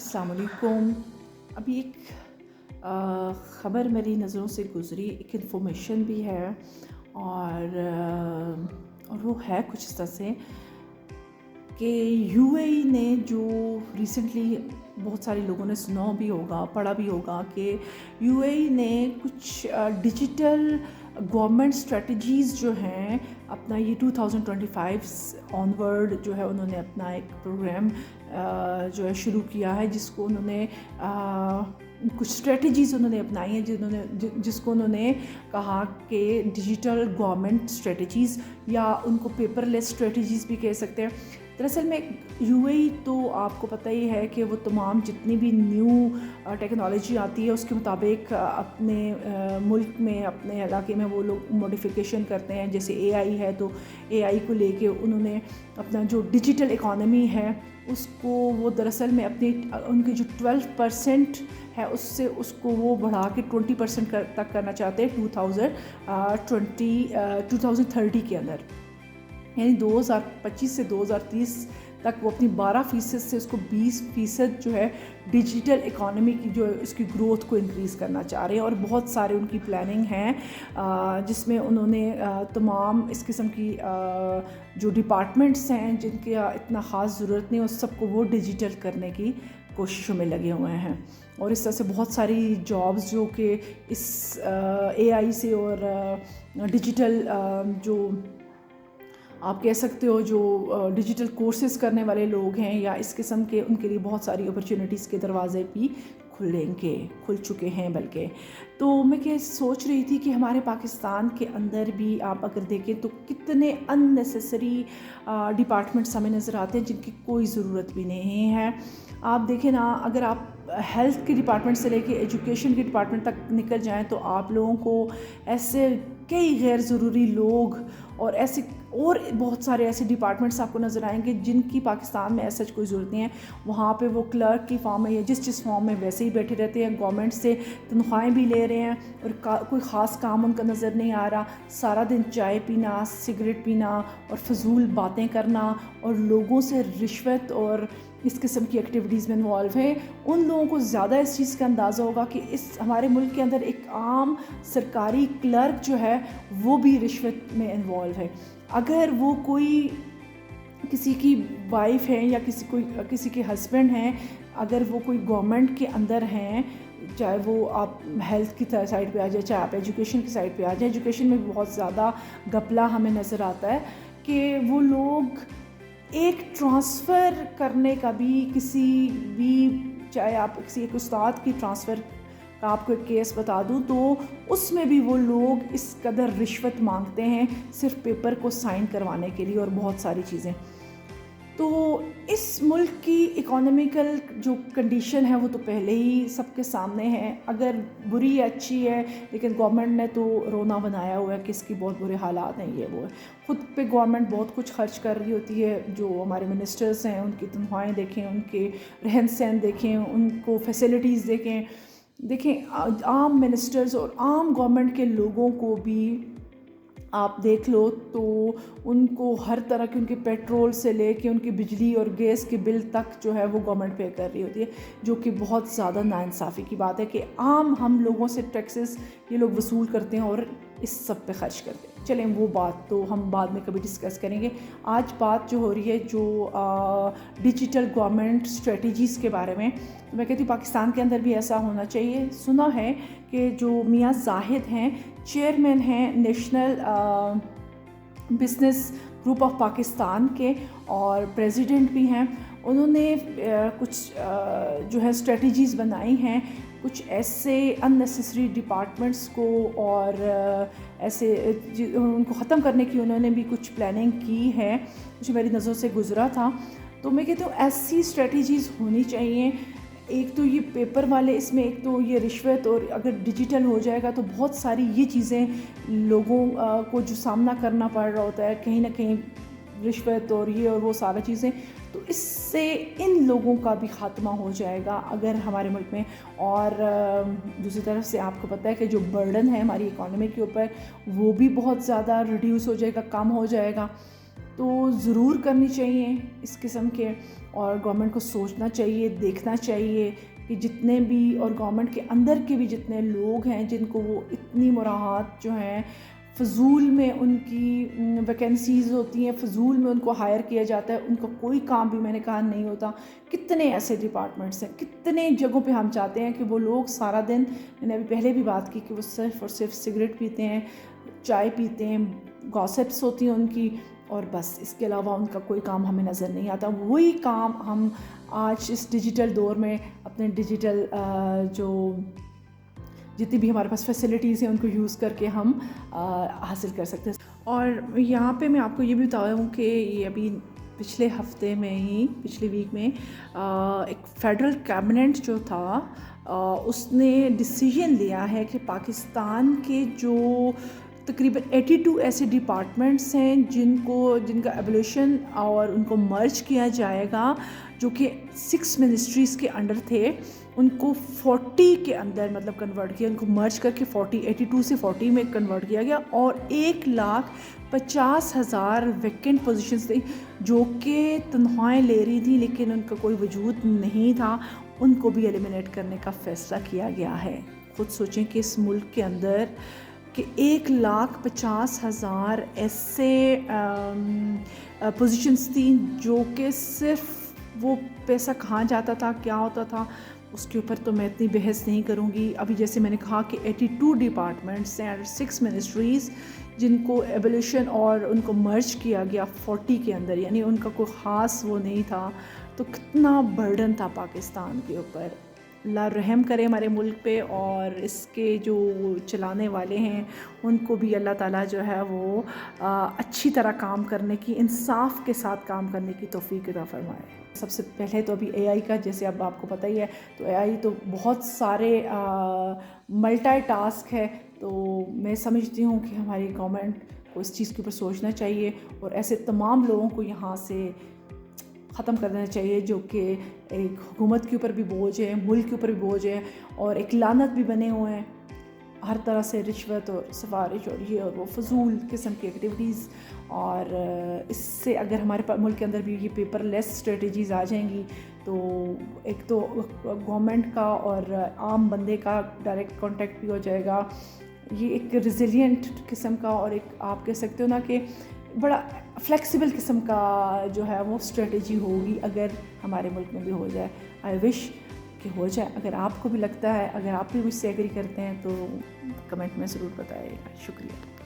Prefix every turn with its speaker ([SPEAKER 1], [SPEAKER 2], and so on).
[SPEAKER 1] अस्सलाम वालेकुम। अभी एक ख़बर मेरी नज़रों से गुज़री, एक इन्फॉर्मेशन भी है और वो है कुछ इस तरह से कि यूएई ने जो रिसेंटली बहुत सारे लोगों ने सुना भी होगा, पढ़ा भी होगा कि यूएई ने कुछ डिजिटल गवर्नमेंट स्ट्रेटजीज़ जो हैं अपना ये 2025 ऑनवर्ड जो है उन्होंने अपना एक प्रोग्राम जो है शुरू किया है, जिसको उन्होंने कुछ स्ट्रेटजीज़ उन्होंने अपनाई हैं जिसको उन्होंने कहा कि डिजिटल गवर्नमेंट स्ट्रेटजीज़ या उनको पेपरलेस स्ट्रेटजीज़ भी कह सकते हैं। दरअसल में यूएई तो आपको पता ही है कि वो तमाम जितनी भी न्यू टेक्नोलॉजी आती है उसके मुताबिक अपने मुल्क में, अपने इलाके में वो लोग मॉडिफिकेशन करते हैं। जैसे एआई है तो एआई को लेके उन्होंने अपना जो डिजिटल इकॉनमी है उसको वो दरअसल में अपनी उनकी जो 12% है उससे उसको वो बढ़ा के 20% तक करना चाहते हैं 2030 के अंदर, यानी 2025 से 2030 तक वो अपनी 12% से उसको 20% जो है डिजिटल इकॉनमी की जो इसकी ग्रोथ को इंक्रीज़ करना चाह रहे हैं। और बहुत सारे उनकी प्लानिंग हैं जिसमें उन्होंने तमाम इस किस्म की जो डिपार्टमेंट्स हैं जिनके इतना ख़ास ज़रूरत नहीं उस सबको वो डिजिटल करने की कोशिशों में लगे हुए हैं। और इस तरह से बहुत सारी जॉब्स जो कि इस एआई से और डिजिटल जो आप कह सकते हो जो डिजिटल कोर्सेज़ करने वाले लोग हैं या इस किस्म के, उनके लिए बहुत सारी अपॉर्चुनिटीज़ के दरवाज़े भी खुल चुके हैं। बल्कि तो मैं क्या सोच रही थी कि हमारे पाकिस्तान के अंदर भी आप अगर देखें तो कितने अननेसेसरी डिपार्टमेंट्स हमें नज़र आते हैं जिनकी कोई ज़रूरत भी नहीं है। आप देखें ना, अगर आप हेल्थ के डिपार्टमेंट से लेके एजुकेशन के डिपार्टमेंट तक निकल जाएं तो आप लोगों को ऐसे कई गैर ज़रूरी लोग और ऐसे और बहुत सारे ऐसे डिपार्टमेंट्स आपको नज़र आएंगे जिनकी पाकिस्तान में ऐसा कोई ज़रूरत नहीं है। वहाँ पे वो क्लर्क की फॉर्म में या जिस फॉर्म में वैसे ही बैठे रहते हैं, गवर्नमेंट से तनख्वाहें भी ले रहे हैं और कोई ख़ास काम उनका नज़र नहीं आ रहा। सारा दिन चाय पीना, सिगरेट पीना और फजूल बातें करना और लोगों से रिश्वत और इस किस्म की एक्टिविटीज़ में इन्वॉल्व है। उन लोगों को ज़्यादा इस चीज़ का अंदाज़ा होगा कि इस हमारे मुल्क के अंदर एक आम सरकारी क्लर्क जो है वो भी रिश्वत में इन्वॉल्व है। अगर वो कोई किसी की वाइफ है या किसी के हस्बैंड हैं, अगर वो कोई गवर्नमेंट के अंदर हैं, चाहे वो आप हेल्थ की साइड पे आ जाए, चाहे आप एजुकेशन की साइड पे आ जाए, एजुकेशन में भी बहुत ज़्यादा घपला हमें नज़र आता है कि वो लोग एक ट्रांसफ़र करने का भी किसी भी, चाहे आप किसी एक उस्ताद की ट्रांसफ़र का आपको एक केस बता दूं तो उसमें भी वो लोग इस कदर रिश्वत मांगते हैं सिर्फ पेपर को साइन करवाने के लिए और बहुत सारी चीज़ें। तो इस मुल्क की इकोनॉमिकल जो कंडीशन है वो तो पहले ही सबके सामने है, अगर बुरी या अच्छी है, लेकिन गवर्नमेंट ने तो रोना बनाया हुआ है कि इसकी बहुत बुरे हालात हैं। ये वो है, ख़ुद पे गवर्नमेंट बहुत कुछ खर्च कर रही होती है। जो हमारे मिनिस्टर्स हैं उनकी तनख्वाहें देखें, उनके रहन सहन देखें, उनको फैसिलिटीज़ देखें आम मिनिस्टर्स और आम गवर्नमेंट के लोगों को भी आप देख लो तो उनको हर तरह के उनके पेट्रोल से लेके उनकी बिजली और गैस के बिल तक जो है वो गवर्नमेंट पे कर रही होती है, जो कि बहुत ज़्यादा नाइंसाफ़ी की बात है कि आम हम लोगों से टैक्सेस ये लोग वसूल करते हैं और इस सब पे खर्च करते हैं। चलें वो बात तो हम बाद में कभी डिस्कस करेंगे। आज बात जो हो रही है जो डिजिटल गवर्नमेंट स्ट्रेटजीज़ के बारे में, तो मैं कहती हूँ पाकिस्तान के अंदर भी ऐसा होना चाहिए। सुना है कि जो मियाँ जाहिद हैं, चेयरमैन हैं national business group of Pakistan के और प्रेसिडेंट भी हैं, उन्होंने कुछ जो है स्ट्रेटजीज़ बनाई हैं कुछ ऐसे अननेसेसरी डिपार्टमेंट्स को और ऐसे उनको ख़त्म करने की उन्होंने भी कुछ प्लानिंग की है, जो मेरी नज़रों से गुज़रा था। तो मैं कहती हूँ ऐसी स्ट्रेटजीज़ होनी चाहिए। एक तो ये पेपर वाले, इसमें एक तो ये रिश्वत, और अगर डिजिटल हो जाएगा तो बहुत सारी ये चीज़ें लोगों को जो सामना करना पड़ रहा होता है कहीं ना कहीं रिश्वत और ये और वो सारी चीज़ें, तो इससे इन लोगों का भी ख़ात्मा हो जाएगा अगर हमारे मुल्क में। और दूसरी तरफ से आपको पता है कि जो बर्डन है हमारी इकॉनमी के ऊपर वो भी बहुत ज़्यादा रिड्यूस हो जाएगा, कम हो जाएगा। تو ضرور کرنی چاہیے اس قسم کے، اور گورنمنٹ کو سوچنا چاہیے، دیکھنا چاہیے کہ جتنے بھی، اور گورنمنٹ کے اندر کے بھی جتنے لوگ ہیں جن کو وہ اتنی مراحات جو ہیں فضول میں ان کی ویکنسیز ہوتی ہیں، فضول میں ان کو ہائر کیا جاتا ہے، ان کا کوئی کام بھی میں نے کہا نہیں ہوتا. کتنے ایسے ڈپارٹمنٹس ہیں، کتنے جگہوں پہ ہم چاہتے ہیں کہ وہ لوگ سارا دن، میں نے ابھی پہلے بھی بات کی کہ وہ صرف اور صرف سگریٹ پیتے ہیں، چائے پیتے ہیں، گاسپس ہوتی ہیں ان کی، اور بس اس کے علاوہ ان کا کوئی کام ہمیں نظر نہیں آتا. وہی کام ہم آج اس ڈیجیٹل دور میں اپنے ڈیجیٹل جو جتنی بھی ہمارے پاس فیسلٹیز ہیں ان کو یوز کر کے ہم حاصل کر سکتے ہیں. اور یہاں پہ میں آپ کو یہ بھی بتاؤں کہ یہ ابھی پچھلے ہفتے میں ہی، پچھلے ویک میں ایک فیڈرل کیبنٹ جو تھا اس نے ڈیسیژن لیا ہے کہ پاکستان کے جو تقریباً 82 ایسے ڈپارٹمنٹس ہیں جن کا ایبولیشن اور ان کو مرج کیا جائے گا، جو کہ 6 منسٹریز کے انڈر تھے، ان کو 40 کے اندر مطلب کنورٹ کیا، ان کو مرج کر کے 82 سے 40 میں کنورٹ کیا گیا، اور 1,50,000 ویکنٹ پوزیشنز تھیں جو کہ تنخواہیں لے رہی تھیں لیکن ان کا کوئی وجود نہیں تھا، ان کو بھی ایلیمنیٹ کرنے کا فیصلہ کیا گیا ہے. خود سوچیں کہ اس ملک کے اندر کہ 1,50,000 ایسے پوزیشنز تھیں جو کہ صرف وہ پیسہ کہاں جاتا تھا، کیا ہوتا تھا، اس کے اوپر تو میں اتنی بحث نہیں کروں گی. ابھی جیسے میں نے کہا کہ 82 ڈپارٹمنٹس ہیں اور 6 منسٹریز جن کو ایبولیشن اور ان کو مرج کیا گیا 40 کے اندر، یعنی ان کا کوئی خاص وہ نہیں تھا. تو کتنا برڈن تھا پاکستان کے اوپر. اللہ رحم کرے ہمارے ملک پہ، اور اس کے جو چلانے والے ہیں ان کو بھی اللہ تعالیٰ جو ہے وہ اچھی طرح کام کرنے کی، انصاف کے ساتھ کام کرنے کی توفیق عطا فرمائے. سب سے پہلے تو ابھی اے آئی کا، جیسے اب آپ کو پتہ ہی ہے، تو اے آئی تو بہت سارے ملٹی ٹاسک ہے. تو میں سمجھتی ہوں کہ ہماری گورنمنٹ کو اس چیز کے اوپر سوچنا چاہیے، اور ایسے تمام لوگوں کو یہاں سے ختم کر دینا چاہیے جو کہ ایک حکومت کے اوپر بھی بوجھ ہے، ملک کے اوپر بھی بوجھ ہے، اور ایک لعنت بھی بنے ہوئے ہیں ہر طرح سے، رشوت اور سفارش اور یہ اور وہ فضول قسم کی ایکٹیویٹیز. اور اس سے اگر ہمارے ملک کے اندر بھی یہ پیپر لیس اسٹریٹجیز آ جائیں گی تو ایک تو گورنمنٹ کا اور عام بندے کا ڈائریکٹ کانٹیکٹ بھی ہو جائے گا. یہ ایک ریزیلینٹ قسم کا، اور ایک آپ کہہ سکتے ہو نا کہ بڑا فلیکسیبل قسم کا جو ہے وہ اسٹریٹجی ہوگی اگر ہمارے ملک میں بھی ہو جائے. آئی وش کہ ہو جائے. اگر آپ کو بھی لگتا ہے، اگر آپ بھی مجھ سے ایگری کرتے ہیں تو کمنٹ میں ضرور بتائیے گا. شکریہ.